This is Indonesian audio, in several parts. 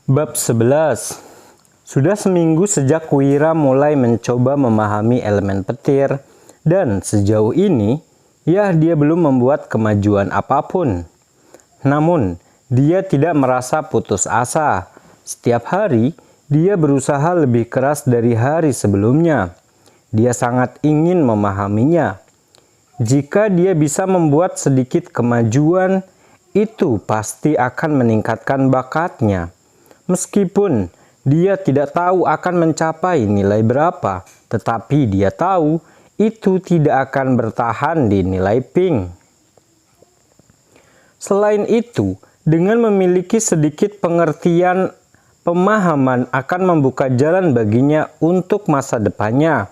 Bab 11. Sudah seminggu sejak Wira mulai mencoba memahami elemen petir, dan sejauh ini, dia belum membuat kemajuan apapun. Namun, dia tidak merasa putus asa. Setiap hari, dia berusaha lebih keras dari hari sebelumnya. Dia sangat ingin memahaminya. Jika dia bisa membuat sedikit kemajuan, itu pasti akan meningkatkan bakatnya. Meskipun dia tidak tahu akan mencapai nilai berapa, tetapi dia tahu itu tidak akan bertahan di nilai pink. Selain itu, dengan memiliki sedikit pengertian, pemahaman akan membuka jalan baginya untuk masa depannya.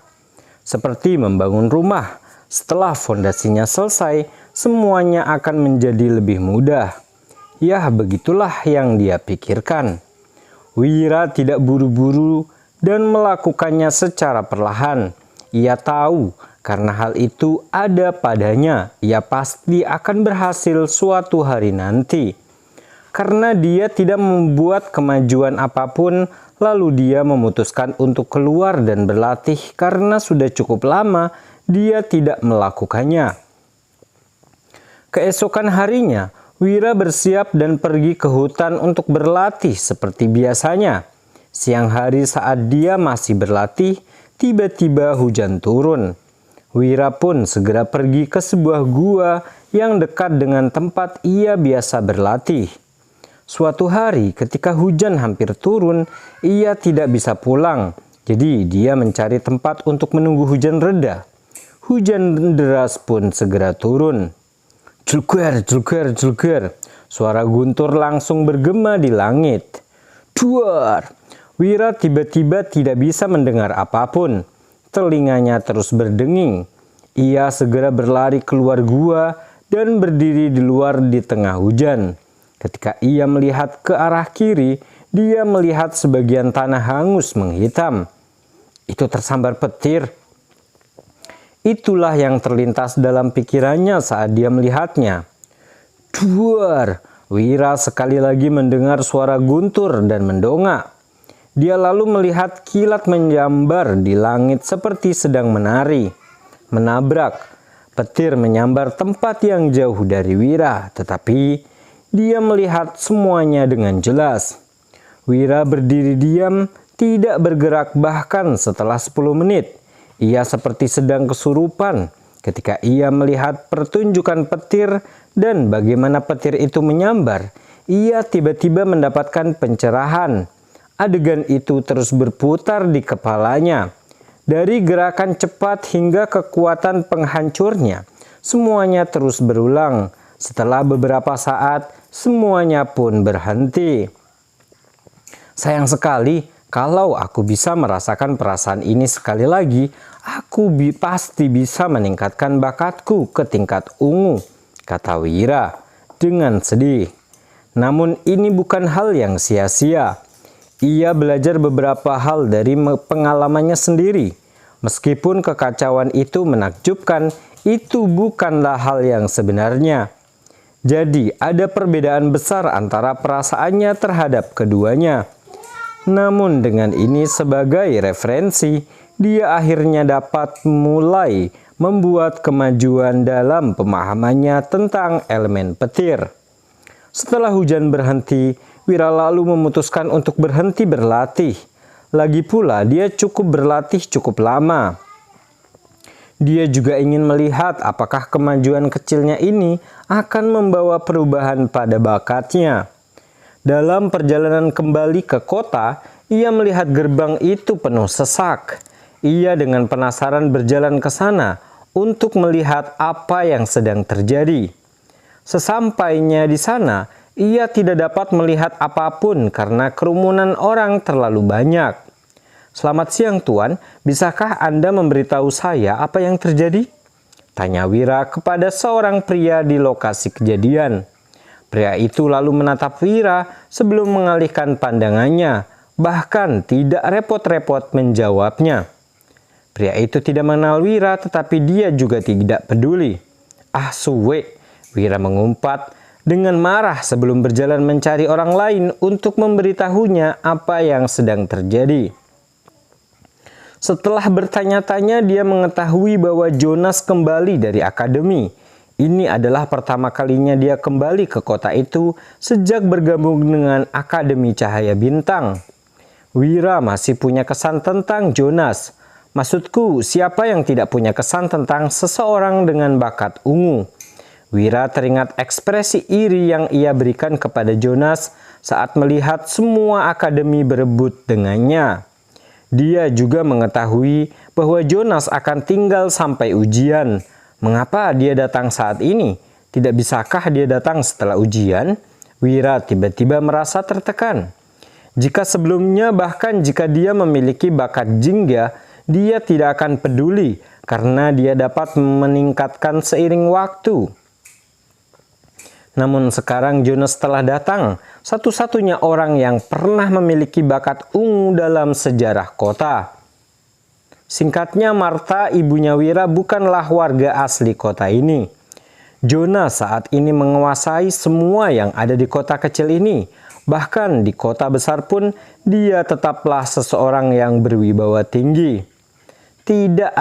Seperti membangun rumah, setelah fondasinya selesai, semuanya akan menjadi lebih mudah. Ya, begitulah yang dia pikirkan. Wira tidak buru-buru dan melakukannya secara perlahan. Ia tahu karena hal itu ada padanya, ia pasti akan berhasil suatu hari nanti. Karena dia tidak membuat kemajuan apapun, lalu dia memutuskan untuk keluar dan berlatih karena sudah cukup lama dia tidak melakukannya. Keesokan harinya, Wira bersiap dan pergi ke hutan untuk berlatih seperti biasanya. Siang hari saat dia masih berlatih, tiba-tiba hujan turun. Wira pun segera pergi ke sebuah gua yang dekat dengan tempat ia biasa berlatih. Suatu hari ketika hujan hampir turun, ia tidak bisa pulang. Jadi dia mencari tempat untuk menunggu hujan reda. Hujan deras pun segera turun. Julger, julger, julger. Suara guntur langsung bergema di langit. Duar! Wira tiba-tiba tidak bisa mendengar apapun. Telinganya terus berdenging. Ia segera berlari keluar gua dan berdiri di luar di tengah hujan. Ketika ia melihat ke arah kiri, dia melihat sebagian tanah hangus menghitam. Itu tersambar petir. Itulah yang terlintas dalam pikirannya saat dia melihatnya. Duar! Wira sekali lagi mendengar suara guntur dan mendongak. Dia lalu melihat kilat menyambar di langit seperti sedang menari. Menabrak. Petir menyambar tempat yang jauh dari Wira, tetapi dia melihat semuanya dengan jelas. Wira berdiri diam, tidak bergerak bahkan setelah 10 menit. Ia seperti sedang kesurupan ketika ia melihat pertunjukan petir dan bagaimana petir itu menyambar. Ia tiba-tiba mendapatkan pencerahan. Adegan itu terus berputar di kepalanya. Dari gerakan cepat hingga kekuatan penghancurnya, semuanya terus berulang. Setelah beberapa saat, semuanya pun berhenti. Sayang sekali. Kalau aku bisa merasakan perasaan ini sekali lagi, aku pasti bisa meningkatkan bakatku ke tingkat ungu, kata Wira dengan sedih. Namun ini bukan hal yang sia-sia. Ia belajar beberapa hal dari pengalamannya sendiri. Meskipun kekacauan itu menakjubkan, itu bukanlah hal yang sebenarnya. Jadi ada perbedaan besar antara perasaannya terhadap keduanya. Namun dengan ini sebagai referensi, dia akhirnya dapat mulai membuat kemajuan dalam pemahamannya tentang elemen petir. Setelah hujan berhenti, Wira lalu memutuskan untuk berhenti berlatih. Lagi pula dia cukup berlatih cukup lama. Dia juga ingin melihat apakah kemajuan kecilnya ini akan membawa perubahan pada bakatnya. Dalam perjalanan kembali ke kota, ia melihat gerbang itu penuh sesak. Ia dengan penasaran berjalan ke sana untuk melihat apa yang sedang terjadi. Sesampainya di sana, ia tidak dapat melihat apapun karena kerumunan orang terlalu banyak. Selamat siang Tuan, bisakah Anda memberitahu saya apa yang terjadi? Tanya Wira kepada seorang pria di lokasi kejadian. Pria itu lalu menatap Wira sebelum mengalihkan pandangannya, bahkan tidak repot-repot menjawabnya. Pria itu tidak mengenal Wira, tetapi dia juga tidak peduli. Ah suwe, Wira mengumpat dengan marah sebelum berjalan mencari orang lain untuk memberitahunya apa yang sedang terjadi. Setelah bertanya-tanya, dia mengetahui bahwa Jonas kembali dari akademi. Ini adalah pertama kalinya dia kembali ke kota itu sejak bergabung dengan Akademi Cahaya Bintang. Wira masih punya kesan tentang Jonas. Maksudku, siapa yang tidak punya kesan tentang seseorang dengan bakat ungu? Wira teringat ekspresi iri yang ia berikan kepada Jonas saat melihat semua akademi berebut dengannya. Dia juga mengetahui bahwa Jonas akan tinggal sampai ujian. Mengapa dia datang saat ini? Tidak bisakah dia datang setelah ujian? Wira tiba-tiba merasa tertekan. Jika sebelumnya, bahkan jika dia memiliki bakat jingga, dia tidak akan peduli karena dia dapat meningkatkan seiring waktu. Namun sekarang Jonas telah datang, satu-satunya orang yang pernah memiliki bakat ungu dalam sejarah kota. Singkatnya, Martha, ibunya Wira, bukanlah warga asli kota ini. Jonas saat ini menguasai semua yang ada di kota kecil ini. Bahkan di kota besar pun, dia tetaplah seseorang yang berwibawa tinggi. Tidak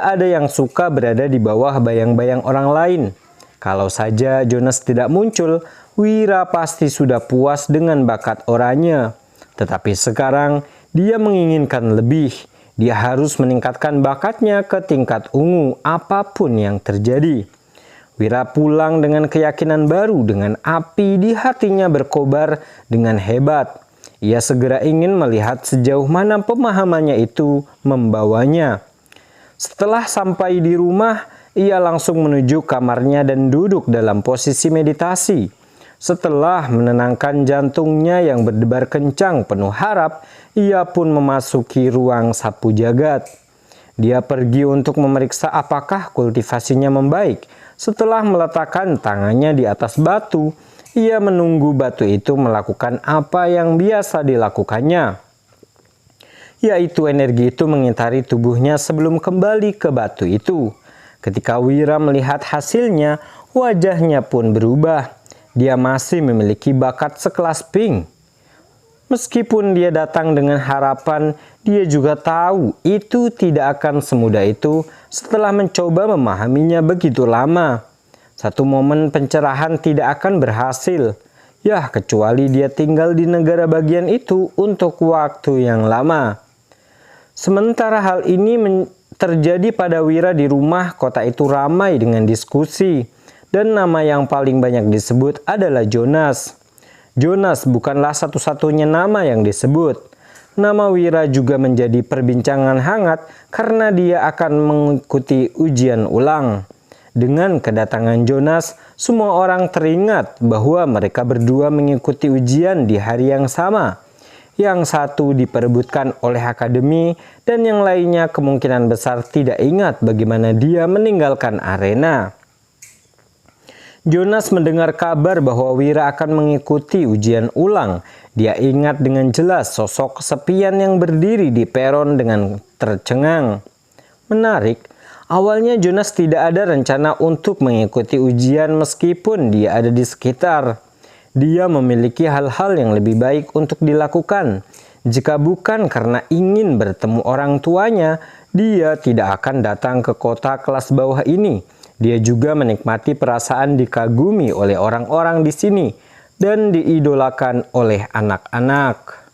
ada yang suka berada di bawah bayang-bayang orang lain. Kalau saja Jonas tidak muncul, Wira pasti sudah puas dengan bakat oranye. Tetapi sekarang dia menginginkan lebih. Dia harus meningkatkan bakatnya ke tingkat ungu apapun yang terjadi. Wira pulang dengan keyakinan baru, dengan api di hatinya berkobar dengan hebat. Ia segera ingin melihat sejauh mana pemahamannya itu membawanya. Setelah sampai di rumah, ia langsung menuju kamarnya dan duduk dalam posisi meditasi. Setelah menenangkan jantungnya yang berdebar kencang penuh harap, ia pun memasuki ruang sapu jagat. Dia pergi untuk memeriksa apakah kultivasinya membaik. Setelah meletakkan tangannya di atas batu, ia menunggu batu itu melakukan apa yang biasa dilakukannya, yaitu energi itu mengitari tubuhnya sebelum kembali ke batu itu. Ketika Wira melihat hasilnya, wajahnya pun berubah. Dia masih memiliki bakat sekelas Pink. Meskipun dia datang dengan harapan, dia juga tahu itu tidak akan semudah itu setelah mencoba memahaminya begitu lama. Satu momen pencerahan tidak akan berhasil. Ya, kecuali dia tinggal di negara bagian itu untuk waktu yang lama. Sementara hal ini terjadi pada Wira di rumah, kota itu ramai dengan diskusi. Dan nama yang paling banyak disebut adalah Jonas. Jonas bukanlah satu-satunya nama yang disebut. Nama Wira juga menjadi perbincangan hangat karena dia akan mengikuti ujian ulang. Dengan kedatangan Jonas, semua orang teringat bahwa mereka berdua mengikuti ujian di hari yang sama. Yang satu diperebutkan oleh akademi dan yang lainnya kemungkinan besar tidak ingat bagaimana dia meninggalkan arena. Jonas mendengar kabar bahwa Wira akan mengikuti ujian ulang. Dia ingat dengan jelas sosok kesepian yang berdiri di peron dengan tercengang. Menarik, awalnya Jonas tidak ada rencana untuk mengikuti ujian meskipun dia ada di sekitar. Dia memiliki hal-hal yang lebih baik untuk dilakukan. Jika bukan karena ingin bertemu orang tuanya, dia tidak akan datang ke kota kelas bawah ini. Dia juga menikmati perasaan dikagumi oleh orang-orang di sini dan diidolakan oleh anak-anak.